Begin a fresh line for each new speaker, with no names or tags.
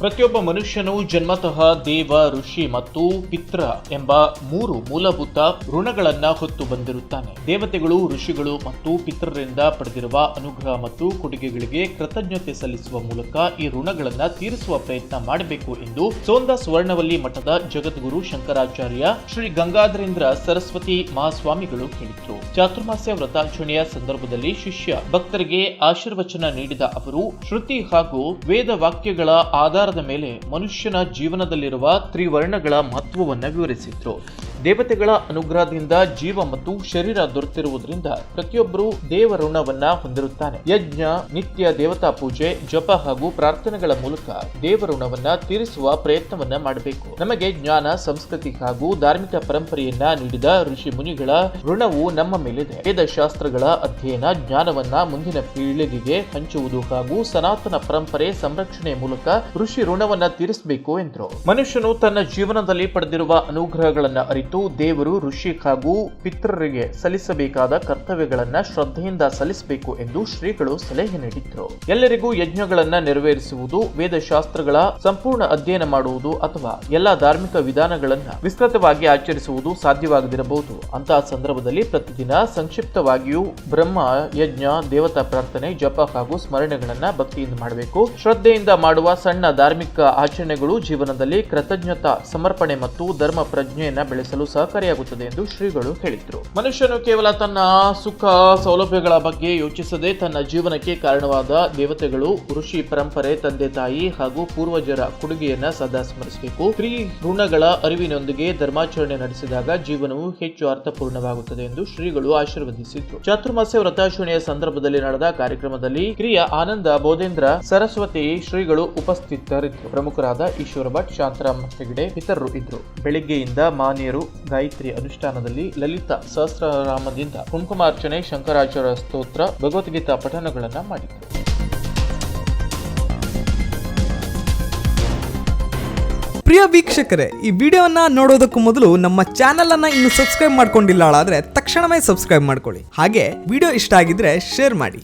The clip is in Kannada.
ಪ್ರತಿಯೊಬ್ಬ ಮನುಷ್ಯನು ಜನ್ಮತಃ ದೇವ, ಋಷಿ ಮತ್ತು ಪಿತ್ರ ಎಂಬ 3 ಮೂಲಭೂತ ಋಣಗಳನ್ನ ಹೊತ್ತು ಬಂದಿರುತ್ತಾನೆ. ದೇವತೆಗಳು, ಋಷಿಗಳು ಮತ್ತು ಪಿತೃರಿಂದ ಪಡೆದಿರುವ ಅನುಗ್ರಹ ಮತ್ತು ಕೊಡುಗೆಗಳಿಗೆ ಕೃತಜ್ಞತೆ ಸಲ್ಲಿಸುವ ಮೂಲಕ ಈ ಋಣಗಳನ್ನ ತೀರಿಸುವ ಪ್ರಯತ್ನ ಮಾಡಬೇಕು ಎಂದು ಸೋಂದಾ ಸ್ವರ್ಣವಲ್ಲಿ ಮಠದ ಜಗದ್ಗುರು ಶಂಕರಾಚಾರ್ಯ ಶ್ರೀ ಗಂಗಾಧರೇಂದ್ರ ಸರಸ್ವತಿ ಮಹಾಸ್ವಾಮಿಗಳು ಹೇಳಿದರು. ಚಾತುರ್ಮಾಸ್ಯ ವ್ರತಾಚರಣೆಯ ಸಂದರ್ಭದಲ್ಲಿ ಶಿಷ್ಯ ಭಕ್ತರಿಗೆ ಆಶೀರ್ವಚನ ನೀಡಿದ ಅವರು ಶ್ರುತಿ ಹಾಗೂ ವೇದ ವಾಕ್ಯಗಳ ಆಧಾರದ ಮೇಲೆ ಮನುಷ್ಯನ ಜೀವನದಲ್ಲಿರುವ ತ್ರಿವರ್ಣಗಳ ಮಹತ್ವವನ್ನು ವಿವರಿಸಿದ್ರು. ದೇವತೆಗಳ ಅನುಗ್ರಹದಿಂದ ಜೀವ ಮತ್ತು ಶರೀರ ದೊರೆತಿರುವುದರಿಂದ ಪ್ರತಿಯೊಬ್ಬರೂ ದೇವಋಣವನ್ನ ಹೊಂದಿರುತ್ತಾನೆ. ಯಜ್ಞ, ನಿತ್ಯ ದೇವತಾ ಪೂಜೆ, ಜಪ ಹಾಗೂ ಪ್ರಾರ್ಥನೆಗಳ ಮೂಲಕ ದೇವಋಣವನ್ನ ತೀರಿಸುವ ಪ್ರಯತ್ನವನ್ನ ಮಾಡಬೇಕು. ನಮಗೆ ಜ್ಞಾನ, ಸಂಸ್ಕೃತಿ ಹಾಗೂ ಧಾರ್ಮಿಕ ಪರಂಪರೆಯನ್ನ ನೀಡಿದ ಋಷಿ ಮುನಿಗಳ ಋಣವು ನಮ್ಮ ಮೇಲಿದೆ. ವೇದಶಾಸ್ತ್ರಗಳ ಅಧ್ಯಯನ, ಜ್ಞಾನವನ್ನ ಮುಂದಿನ ಪೀಳಿಗೆಗೆ ಹಂಚುವುದು ಹಾಗೂ ಸನಾತನ ಪರಂಪರೆ ಸಂರಕ್ಷಣೆಯ ಮೂಲಕ ಋಷಿ ಋಣವನ್ನ ತೀರಿಸಬೇಕು ಎಂದರು. ಮನುಷ್ಯನು ತನ್ನ ಜೀವನದಲ್ಲಿ ಪಡೆದಿರುವ ಅನುಗ್ರಹಗಳನ್ನ ಅರಿತು ದೇವರು, ಋಷಿ ಹಾಗೂ ಪಿತೃರಿಗೆ ಸಲ್ಲಿಸಬೇಕಾದ ಕರ್ತವ್ಯಗಳನ್ನ ಶ್ರದ್ಧೆಯಿಂದ ಸಲ್ಲಿಸಬೇಕು ಎಂದು ಶ್ರೀಗಳು ಸಲಹೆ ನೀಡಿದ್ರು. ಎಲ್ಲರಿಗೂ ಯಜ್ಞಗಳನ್ನ ನೆರವೇರಿಸುವುದು, ವೇದಶಾಸ್ತ್ರಗಳ ಸಂಪೂರ್ಣ ಅಧ್ಯಯನ ಮಾಡುವುದು ಅಥವಾ ಎಲ್ಲಾ ಧಾರ್ಮಿಕ ವಿಧಾನಗಳನ್ನ ವಿಸ್ತೃತವಾಗಿ ಆಚರಿಸುವುದು ಸಾಧ್ಯವಾಗದಿರಬಹುದು. ಅಂತಹ ಸಂದರ್ಭದಲ್ಲಿ ಪ್ರತಿದಿನ ಸಂಕ್ಷಿಪ್ತವಾಗಿಯೂ ಬ್ರಹ್ಮ ಯಜ್ಞ, ದೇವತಾ ಪ್ರಾರ್ಥನೆ, ಜಪ ಹಾಗೂ ಸ್ಮರಣೆಗಳನ್ನ ಭಕ್ತಿಯಿಂದ ಮಾಡಬೇಕು. ಶ್ರದ್ಧೆಯಿಂದ ಮಾಡುವ ಸಣ್ಣ ಧಾರ್ಮಿಕ ಆಚರಣೆಗಳು ಜೀವನದಲ್ಲಿ ಕೃತಜ್ಞತಾ, ಸಮರ್ಪಣೆ ಮತ್ತು ಧರ್ಮ ಪ್ರಜ್ಞೆಯನ್ನ ಬೆಳೆಸಲು ಸಹಕಾರಿಯಾಗುತ್ತದೆ ಎಂದು ಶ್ರೀಗಳು ಹೇಳಿದರು. ಮನುಷ್ಯನು ಕೇವಲ ತನ್ನ ಸುಖ ಸೌಲಭ್ಯಗಳ ಬಗ್ಗೆ ಯೋಚಿಸದೆ ತನ್ನ ಜೀವನಕ್ಕೆ ಕಾರಣವಾದ ದೇವತೆಗಳು, ಋಷಿ ಪರಂಪರೆ, ತಂದೆ ತಾಯಿ ಹಾಗೂ ಪೂರ್ವಜರ ಕೊಡುಗೆಯನ್ನ ಸದಾ ಸ್ಮರಿಸಬೇಕು. ಋಣಗಳ ಅರಿವಿನೊಂದಿಗೆ ಧರ್ಮಾಚರಣೆ ನಡೆಸಿದಾಗ ಜೀವನವು ಹೆಚ್ಚು ಅರ್ಥಪೂರ್ಣವಾಗುತ್ತದೆ ಎಂದು ಶ್ರೀಗಳು ಆಶೀರ್ವದಿಸಿದ್ರು. ಚಾತುರ್ಮಾಸ್ಯ ವ್ರತಾಚರಣೆಯ ಸಂದರ್ಭದಲ್ಲಿ ನಡೆದ ಕಾರ್ಯಕ್ರಮದಲ್ಲಿ ಕ್ರಿಯ ಆನಂದ ಬೋಧೇಂದ್ರ ಸರಸ್ವತಿ ಶ್ರೀಗಳು ಉಪಸ್ಥಿತರಿದ್ದರು. ಪ್ರಮುಖರಾದ ಈಶ್ವರ ಭಟ್, ಶಾಂತರಾಮ್ ಹೆಗಡೆ ಇತರರು ಇದ್ರು. ಬೆಳಿಗ್ಗೆಯಿಂದ ಮಾನ್ಯರು ಗಾಯತ್ರಿ ಅನುಷ್ಠಾನದಲ್ಲಿ ಲಲಿತಾ ಸಹಸ್ರನಾಮದಿಂದ ಕುಂಕುಮಾರ್ಚನೆ, ಶಂಕರಾಚಾರ್ಯ ಸ್ತೋತ್ರ, ಭಗವದ್ಗೀತಾ ಪಠಣಗಳನ್ನ ಮಾಡಿದರು.
ಪ್ರಿಯ ವೀಕ್ಷಕರೇ, ಈ ವಿಡಿಯೋನ ನೋಡೋದಕ್ಕೂ ಮೊದಲು ನಮ್ಮ ಚಾನೆಲ್ ಅನ್ನ ಇನ್ನು ಸಬ್ಸ್ಕ್ರೈಬ್ ಮಾಡ್ಕೊಂಡಿಲ್ಲ ಆದ್ರೆ ತಕ್ಷಣವೇ ಸಬ್ಸ್ಕ್ರೈಬ್ ಮಾಡ್ಕೊಳ್ಳಿ. ಹಾಗೆ ವಿಡಿಯೋ ಇಷ್ಟ ಆಗಿದ್ರೆ ಶೇರ್ ಮಾಡಿ.